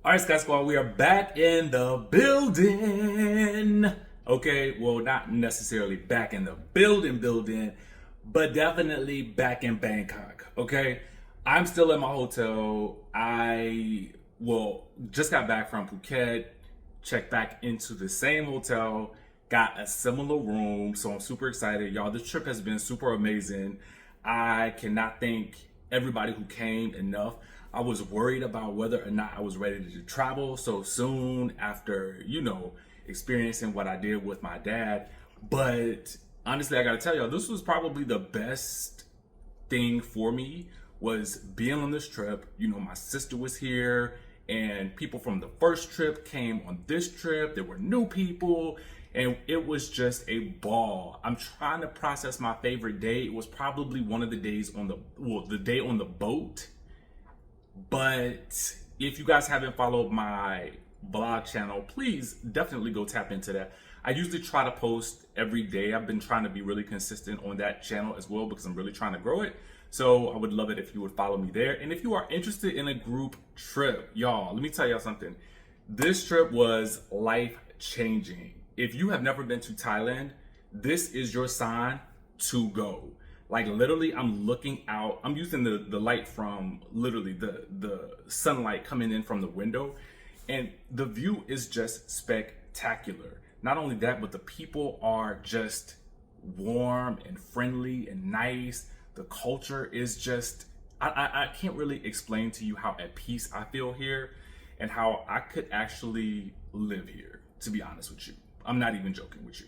All right, Skye Squad, we are back in the building. Okay, well, not necessarily back in the building, but definitely back in Bangkok. Okay, I'm still in my hotel. Just got back from Phuket, checked back into the same hotel, got a similar room, so I'm super excited. Y'all, this trip has been super amazing. I cannot thank everybody who came enough. I was worried about whether or not I was ready to travel so soon after, experiencing what I did with my dad. But honestly, I gotta tell y'all, this was probably the best thing for me was being on this trip. My sister was here and people from the first trip came on this trip. There were new people and it was just a ball. I'm trying to process my favorite day. It was probably one of the days the day on the boat. But if you guys haven't followed my vlog channel, please definitely go tap into that. I usually try to post every day. I've been trying to be really consistent on that channel as well because I'm really trying to grow it. So I would love it if you would follow me there. And if you are interested in a group trip, y'all, let me tell y'all something. This trip was life-changing. If you have never been to Thailand, this is your sign to go. Like literally, I'm looking out. I'm using the light from literally the sunlight coming in from the window. And the view is just spectacular. Not only that, but the people are just warm and friendly and nice. The culture is just, I can't really explain to you how at peace I feel here and how I could actually live here, to be honest with you. I'm not even joking with you.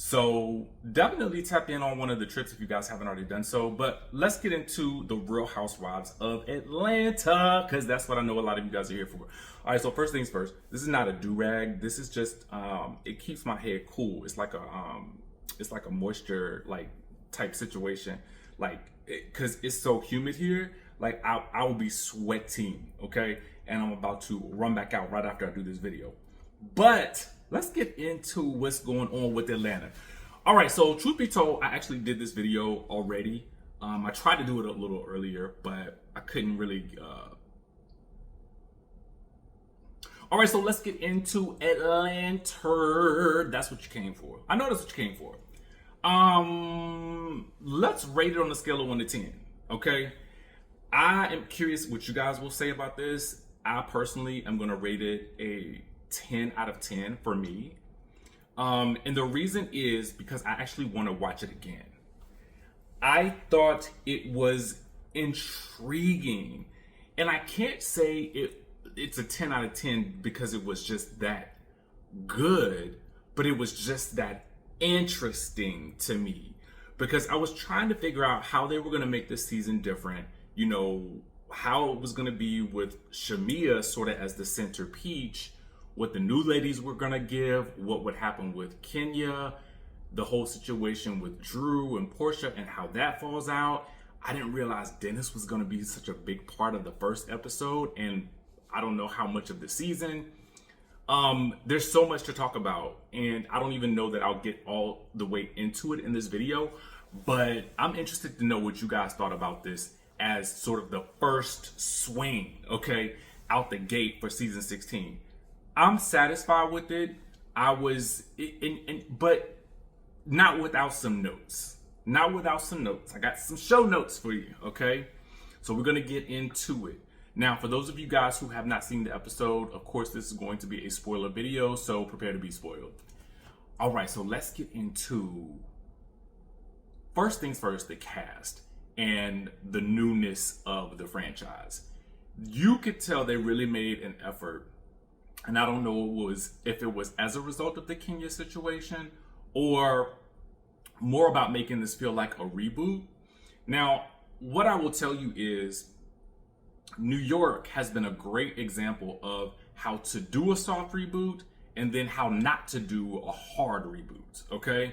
So definitely tap in on one of the trips if you guys haven't already done so. But let's get into the Real Housewives of Atlanta, because that's what I know a lot of you guys are here for. All right, so first things first, this is not a do-rag. This is just, it keeps my head cool. It's like a moisture type situation. Cause it's so humid here, I will be sweating, okay? And I'm about to run back out right after I do this video. But let's get into what's going on with Atlanta. All right, so truth be told, I actually did this video already. I tried to do it a little earlier, but I couldn't really. All right, so let's get into Atlanta. That's what you came for. I know that's what you came for. Let's rate it on a scale of 1 to 10, okay? I am curious what you guys will say about this. I personally am gonna rate it a 10 out of 10 for me. And the reason is because I actually want to watch it again. I thought it was intriguing. And I can't say it's a 10 out of 10 because it was just that good, but it was just that interesting to me. Because I was trying to figure out how they were going to make this season different. How it was going to be with Shamia sort of as the center peach, what the new ladies were gonna give, what would happen with Kenya, the whole situation with Drew and Porsha and how that falls out. I didn't realize Dennis was gonna be such a big part of the first episode, and I don't know how much of the season. There's so much to talk about, and I don't even know that I'll get all the way into it in this video, but I'm interested to know what you guys thought about this as sort of the first swing, okay, out the gate for season 16. I'm satisfied with it. But not without some notes. Not without some notes. I got some show notes for you, okay? So we're gonna get into it. Now, for those of you guys who have not seen the episode, of course, this is going to be a spoiler video, so prepare to be spoiled. All right, so let's get into, first things first, the cast and the newness of the franchise. You could tell they really made an effort. And I don't know if it was as a result of the Kenya situation or more about making this feel like a reboot. Now, what I will tell you is New York has been a great example of how to do a soft reboot and then how not to do a hard reboot, okay?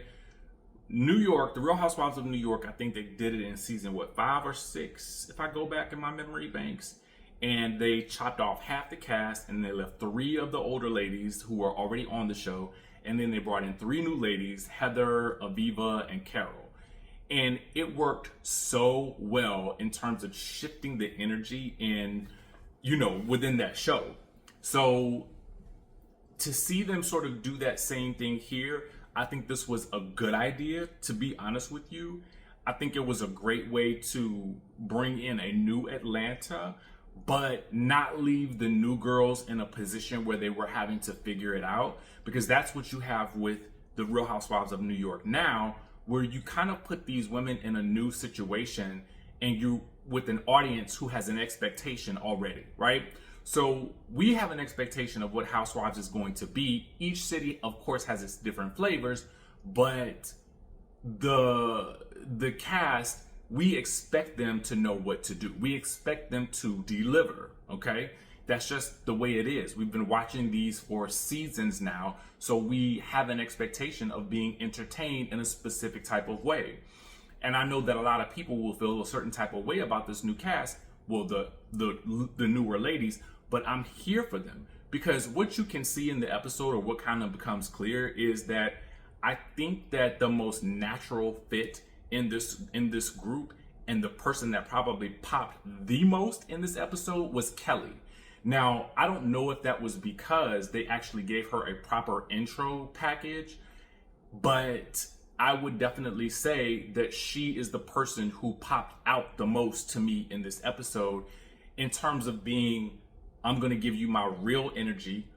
New York, the Real Housewives of New York, I think they did it in season, 5 or 6, if I go back in my memory banks. And they chopped off half the cast and they left 3 of the older ladies who were already on the show. And then they brought in 3 new ladies, Heather, Aviva, and Carol. And it worked so well in terms of shifting the energy in, within that show. So to see them sort of do that same thing here, I think this was a good idea, to be honest with you. I think it was a great way to bring in a new Atlanta, but not leave the new girls in a position where they were having to figure it out, because that's what you have with the Real Housewives of New York now, where you kind of put these women in a new situation and you with an audience who has an expectation already, right? So we have an expectation of what Housewives is going to be. Each city, of course, has its different flavors, but the cast, we expect them to know what to do. We expect them to deliver, okay? That's just the way it is. We've been watching these for seasons now, so we have an expectation of being entertained in a specific type of way. And I know that a lot of people will feel a certain type of way about this new cast, well, the newer ladies, but I'm here for them, because what you can see in the episode, or what kind of becomes clear, is that I think that the most natural fit in this group, and the person that probably popped the most in this episode, was Kelly. Now, I don't know if that was because they actually gave her a proper intro package, but I would definitely say that she is the person who popped out the most to me in this episode, in terms of being, I'm going to give you my real energy,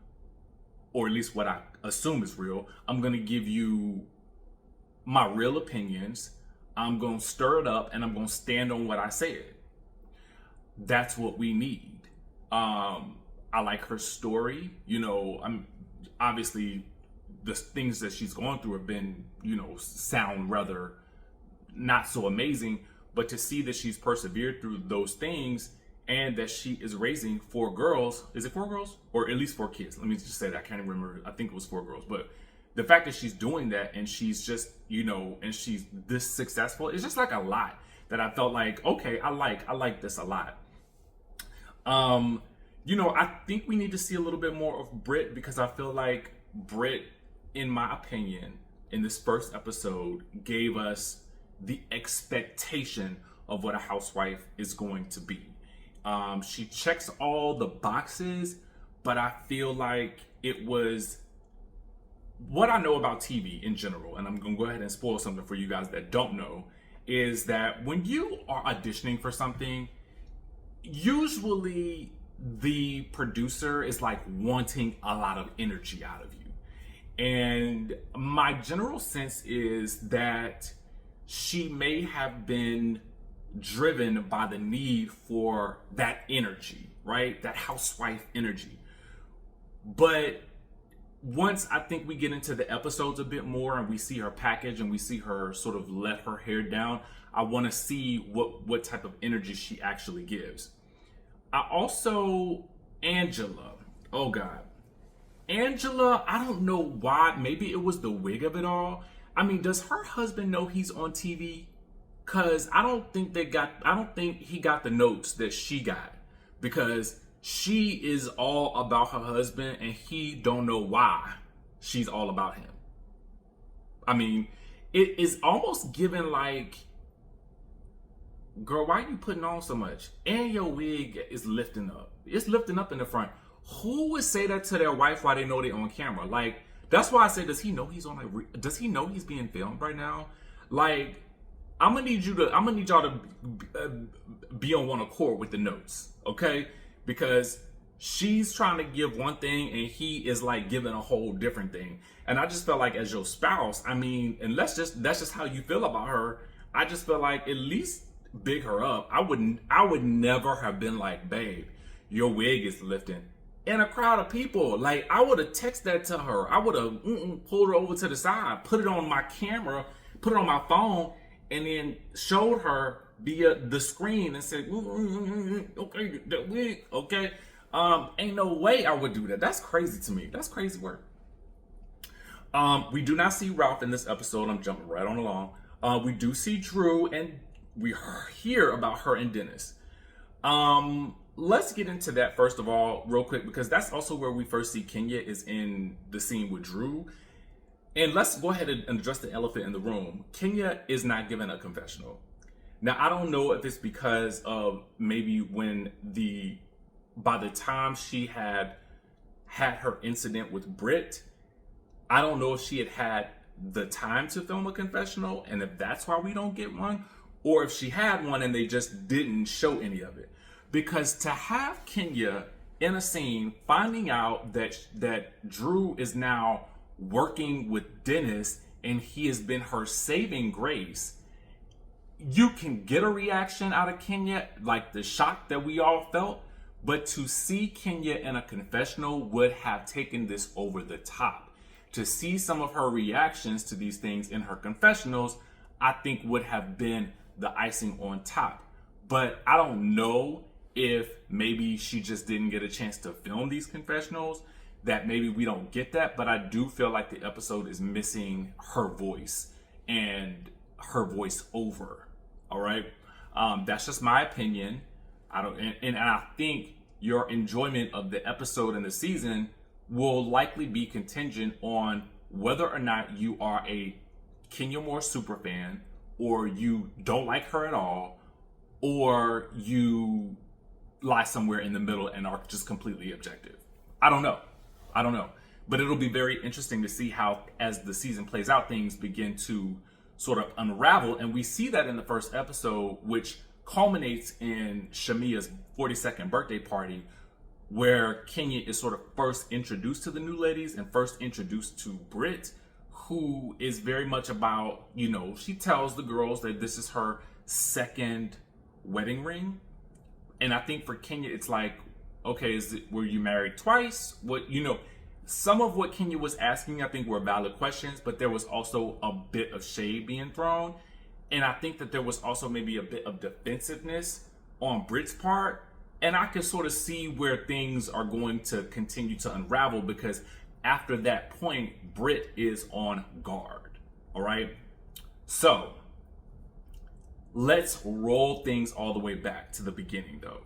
or at least what I assume is real. I'm going to give you my real opinions. I'm going to stir it up, and I'm going to stand on what I said. That's what we need. I like her story. I'm obviously, the things that she's gone through have been, sound rather not so amazing, but to see that she's persevered through those things, and that she is raising 4 girls. Is it 4 girls? Or at least 4 kids. Let me just say that. I can't even remember. I think it was 4 girls. But the fact that she's doing that, and she's just, and she's this successful, it's just like a lot that I felt like, okay, I like this a lot. I think we need to see a little bit more of Britt, because I feel like Britt, in my opinion, in this first episode, gave us the expectation of what a housewife is going to be. She checks all the boxes, but I feel like it was what I know about TV in general, and I'm going to go ahead and spoil something for you guys that don't know, is that when you are auditioning for something, usually the producer is like wanting a lot of energy out of you. And my general sense is that she may have been driven by the need for that energy, right? That housewife energy. But once I think we get into the episodes a bit more, and we see her package, and we see her sort of let her hair down, I want to see what type of energy she actually gives. Angela. Oh God. Angela, I don't know why. Maybe it was the wig of it all. I mean, does her husband know he's on TV? Cause I don't think he got the notes that she got, because she is all about her husband, and he don't know why she's all about him. I mean, it is almost given like, girl, why are you putting on so much? And your wig is lifting up. It's lifting up in the front. Who would say that to their wife while they know they're on camera? Like, that's why I say, does he know he's on? Does he know he's being filmed right now? Like, I'm gonna need y'all to be on one accord with the notes, okay? Because she's trying to give one thing, and he is like giving a whole different thing. And I just felt like, as your spouse, I mean, and that's just how you feel about her. I just feel like, at least big her up. I would never have been like, babe, your wig is lifting in a crowd of people. Like, I would have texted that to her. I would have pulled her over to the side, put it on my camera, put it on my phone, and then showed her via the screen and said, okay, that wig, okay. Ain't no way I would do that. That's crazy to me. That's crazy work. We do not see Ralph in this episode. I'm jumping right on along. We do see Drew, and we hear about her and Dennis. Let's get into that first of all, real quick, because that's also where we first see Kenya, is in the scene with Drew. And let's go ahead and address the elephant in the room. Kenya is not given a confessional. Now, I don't know if it's because of maybe by the time she had had her incident with Britt, I don't know if she had the time to film a confessional, and if that's why we don't get one, or if she had one and they just didn't show any of it. Because to have Kenya in a scene finding out that Drew is now working with Dennis and he has been her saving grace, you can get a reaction out of Kenya, like the shock that we all felt, but to see Kenya in a confessional would have taken this over the top. To see some of her reactions to these things in her confessionals, I think would have been the icing on top. But I don't know if maybe she just didn't get a chance to film these confessionals, that maybe we don't get that. But I do feel like the episode is missing her voice and her voice over. All right. That's just my opinion. And I think your enjoyment of the episode and the season will likely be contingent on whether or not you are a Kenya Moore superfan, or you don't like her at all, or you lie somewhere in the middle and are just completely objective. I don't know. But it'll be very interesting to see how, as the season plays out, things begin to sort of unravel. And we see that in the first episode, which culminates in Shamia's 42nd birthday party, where Kenya is sort of first introduced to the new ladies and first introduced to Britt, who is very much about, she tells the girls that this is her second wedding ring. And I think for Kenya, it's like, okay, were you married twice? Some of what Kenya was asking, I think, were valid questions, but there was also a bit of shade being thrown. And I think that there was also maybe a bit of defensiveness on Britt's part. And I can sort of see where things are going to continue to unravel, because after that point, Britt is on guard. All right. So let's roll things all the way back to the beginning, though.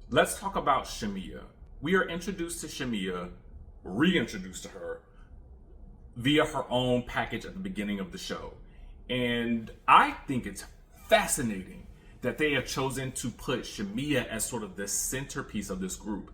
Let's talk about Shamia. We are introduced to Shamia, reintroduced to her via her own package at the beginning of the show. And I think it's fascinating that they have chosen to put Shamia as sort of the centerpiece of this group.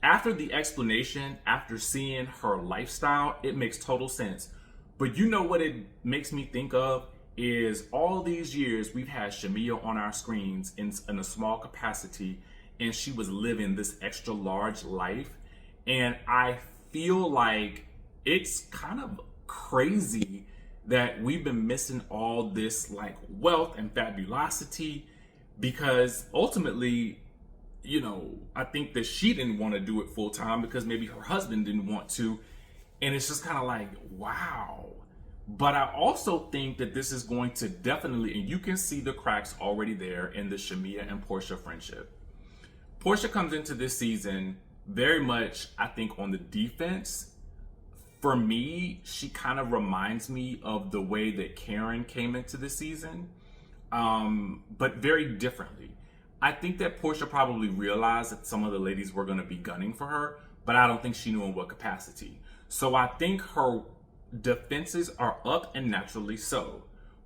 After the explanation, after seeing her lifestyle, it makes total sense. But you know what it makes me think of is all these years we've had Shamia on our screens in a small capacity, and she was living this extra large life. And I feel like it's kind of crazy that we've been missing all this like wealth and fabulosity, because ultimately, I think that she didn't want to do it full time because maybe her husband didn't want to. And it's just kind of like, wow. But I also think that this is going to definitely, and you can see the cracks already there in the Shamia and Porsha friendship. Porsha comes into this season very much, I think, on the defense. For me, she kind of reminds me of the way that Karen came into the season, but very differently. I think that Porsha probably realized that some of the ladies were going to be gunning for her, but I don't think she knew in what capacity. So I think her defenses are up, and naturally so.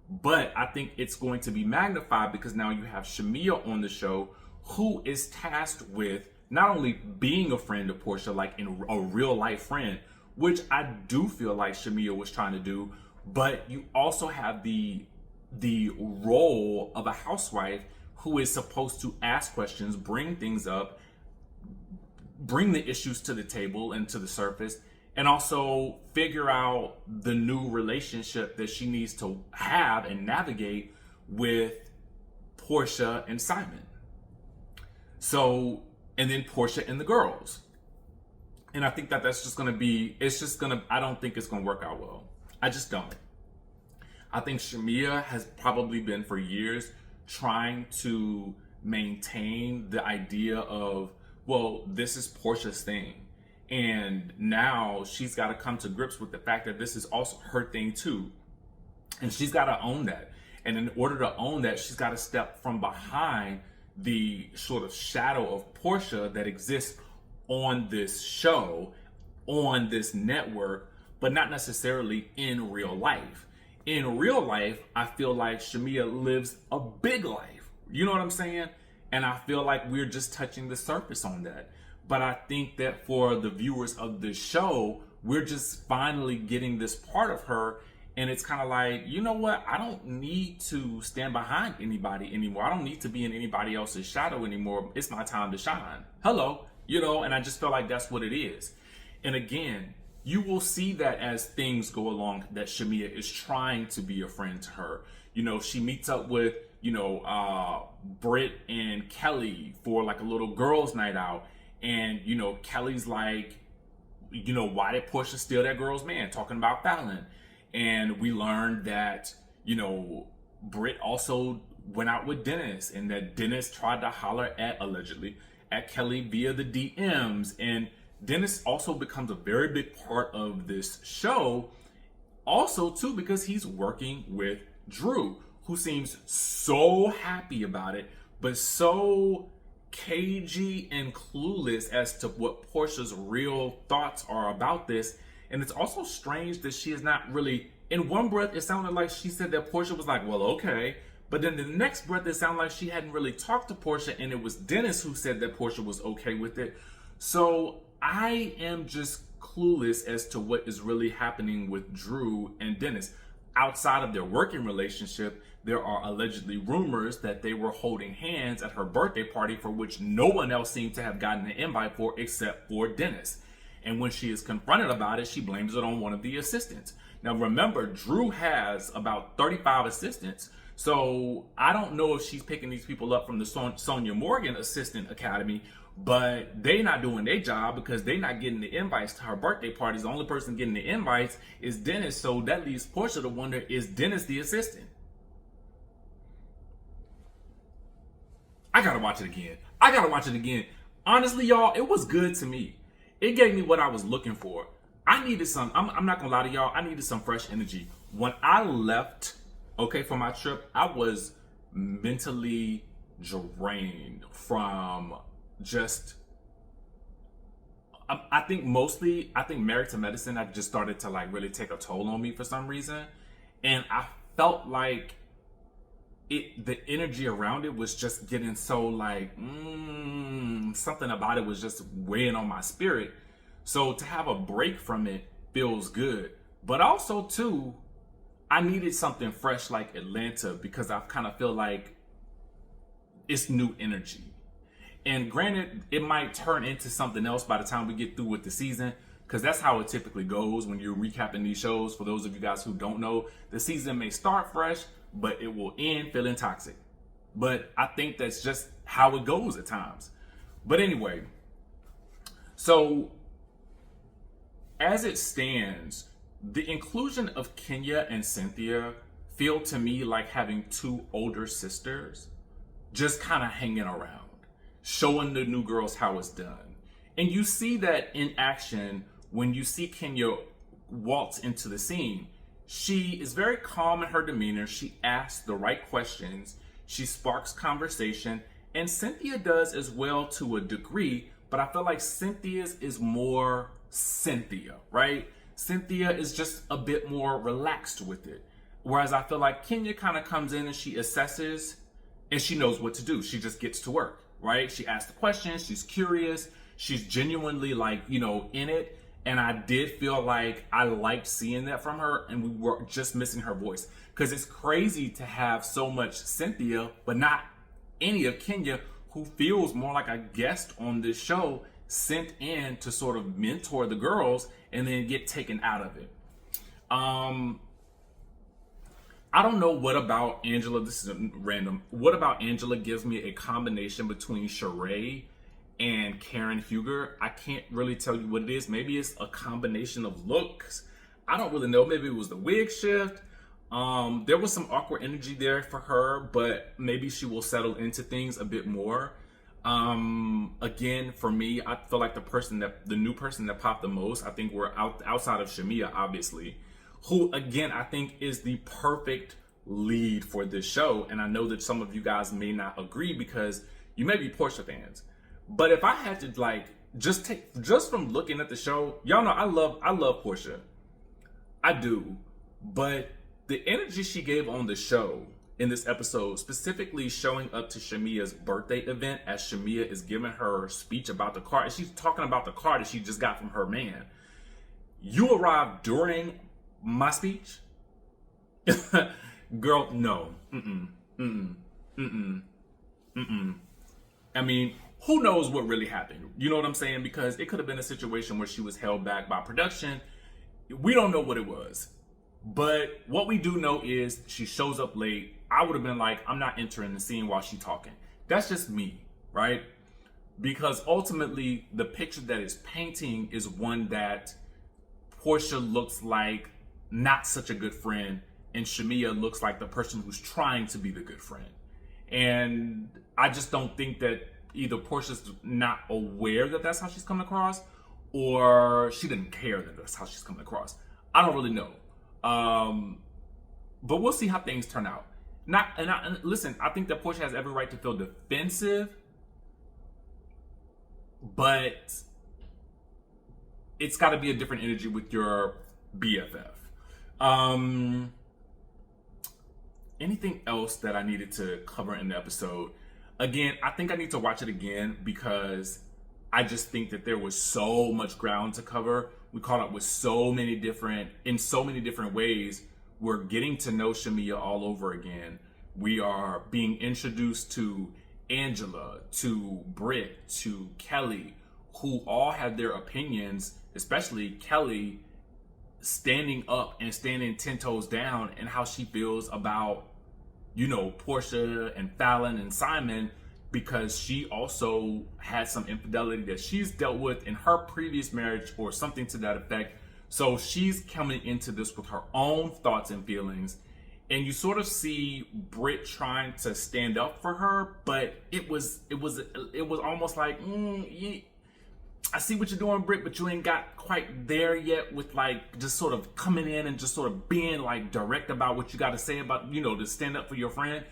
But I think it's going to be magnified because now you have Shamia on the show, who is tasked with not only being a friend of Porsha, like in a real life friend, which I do feel like Shamia was trying to do, but you also have the role of a housewife who is supposed to ask questions, bring things up, bring the issues to the table and to the surface, and also figure out the new relationship that she needs to have and navigate with Porsha and Simon. So, and then Porsha and the girls. And I think that that's just going to be, I don't think it's going to work out well. I just don't. I think Shamia has probably been for years trying to maintain the idea of, well, this is Porsha's thing. And now she's got to come to grips with the fact that this is also her thing too. And she's got to own that. And in order to own that, she's got to step from behind the sort of shadow of Porsha that exists on this show, on this network, but not necessarily in real life. In real life, I feel like Shamia lives a big life. You know what I'm saying? And I feel like we're just touching the surface on that. But I think that for the viewers of this show, we're just finally getting this part of her. And it's kind of like, you know what? I don't need to stand behind anybody anymore. I don't need to be in anybody else's shadow anymore. It's my time to shine. Hello. And I just feel like that's what it is. And again, you will see that as things go along, that Shamea is trying to be a friend to her. She meets up with, Britt and Kelly for like a little girls' night out. And, Kelly's like, why did Porsha steal that girl's man? Talking about Fallon. And we learned that, Britt also went out with Dennis, and that Dennis tried to holler allegedly, at Kelly via the DMs. And Dennis also becomes a very big part of this show. Also, too, because he's working with Drew, who seems so happy about it, but so cagey and clueless as to what Porsha's real thoughts are about this. And it's also strange that she is not really, in one breath, it sounded like she said that Porsha was like, well, okay. But then the next breath, it sounded like she hadn't really talked to Porsha, and it was Dennis who said that Porsha was okay with it. So I am just clueless as to what is really happening with Drew and Dennis. Outside of their working relationship, there are allegedly rumors that they were holding hands at her birthday party, for which no one else seemed to have gotten an invite for except for Dennis. And when she is confronted about it, she blames it on one of the assistants. Now remember, Drew has about 35 assistants. So I don't know if she's picking these people up from the Sonia Morgan Assistant Academy, but they not doing their job because they not getting the invites to her birthday parties. The only person getting the invites is Dennis. So that leaves Porsha to wonder, is Dennis the assistant? I gotta watch it again. Honestly, y'all, it was good to me. It gave me what I was looking for. I needed some, I'm not gonna lie to y'all, I needed some fresh energy. When I left, for my trip, I was mentally drained from just, I think Married to Medicine, I just started to like really take a toll on me for some reason. And I felt like the energy around it was just getting so like, something about it was just weighing on my spirit. So to have a break from it feels good. But also too, I needed something fresh like Atlanta, because I kind of feel like it's new energy. And granted, it might turn into something else by the time we get through with the season, because that's how it typically goes when you're recapping these shows. For those of you guys who don't know, the season may start fresh, but it will end feeling toxic. But I think that's just how it goes at times. But anyway, so as it stands, the inclusion of Kenya and Cynthia feel to me like having two older sisters just kind of hanging around, showing the new girls how it's done. And you see that in action when you see Kenya waltz into the scene. She is very calm in her demeanor. She asks the right questions. She sparks conversation. And Cynthia does as well to a degree, but I feel like Cynthia's is more Cynthia, right? Cynthia is just a bit more relaxed with it. Whereas I feel like Kenya kind of comes in and she assesses and she knows what to do. She just gets to work, right? She asks the questions. She's curious. She's genuinely like, in it. And I did feel like I liked seeing that from her, and we were just missing her voice. Because it's crazy to have so much Cynthia, but not any of Kenya, who feels more like a guest on this show, sent in to sort of mentor the girls and then get taken out of it. I don't know what about Angela, this is random, what about Angela gives me a combination between Sheree and Karen Huger. I can't really tell you what it is. Maybe it's a combination of looks. I don't really know. Maybe it was the wig shift. There was some awkward energy there for her, but maybe she will settle into things a bit more. Again, for me, I feel like the new person that popped the most, I think we're outside of Shamea, obviously, who again, I think is the perfect lead for this show. And I know that some of you guys may not agree because you may be Porsha fans. But if I had to like just from looking at the show, y'all know I love Porsha. I do. But the energy she gave on the show in this episode, specifically showing up to Shamia's birthday event as Shamia is giving her speech about the car. And she's talking about the car that she just got from her man. You arrived during my speech? Girl, no. I mean, who knows what really happened? You know what I'm saying? Because it could have been a situation where she was held back by production. We don't know what it was. But what we do know is she shows up late. I would have been like, I'm not entering the scene while she's talking. That's just me, right? Because ultimately, the picture that is painting is one that Porsha looks like not such a good friend, and Shamia looks like the person who's trying to be the good friend. And I just don't think that either Portia's not aware that that's how she's coming across, or she didn't care that that's how she's coming across. I don't really know. But we'll see how things turn out. And listen, I think that Porsha has every right to feel defensive, but it's got to be a different energy with your BFF. Anything else that I needed to cover in the episode? Again, I think I need to watch it again because I just think that there was so much ground to cover. We caught up with in so many different ways. We're getting to know Shamia all over again. We are being introduced to Angela, to Britt, to Kelly, who all have their opinions, especially Kelly standing up and standing 10 toes down and how she feels about, Porsha and Fallon and Simon, because she also had some infidelity that she's dealt with in her previous marriage or something to that effect. So she's coming into this with her own thoughts and feelings. And you sort of see Britt trying to stand up for her, but it was almost like, I see what you're doing, Britt, but you ain't got quite there yet with like just sort of coming in and just sort of being like direct about what you got to say about, to stand up for your friend.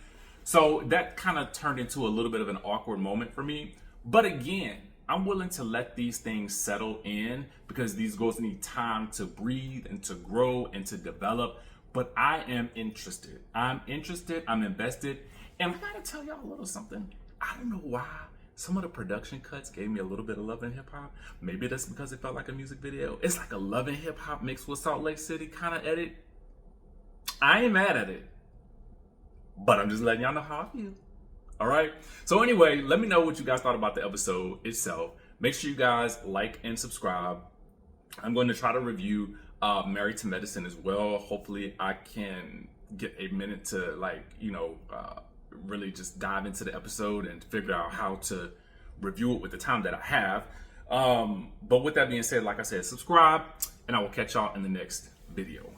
So that kind of turned into a little bit of an awkward moment for me. But again, I'm willing to let these things settle in because these girls need time to breathe and to grow and to develop. But I am interested. I'm invested. And I gotta tell y'all a little something. I don't know why some of the production cuts gave me a little bit of Love and Hip Hop. Maybe that's because it felt like a music video. It's like a Love and Hip Hop mixed with Salt Lake City kind of edit. I ain't mad at it, but I'm just letting y'all know how I feel. All right. So anyway, let me know what you guys thought about the episode itself. Make sure you guys like and subscribe. I'm going to try to review Married to Medicine as well. Hopefully I can get a minute to really just dive into the episode and figure out how to review it with the time that I have. But with that being said, like I said, subscribe and I will catch y'all in the next video.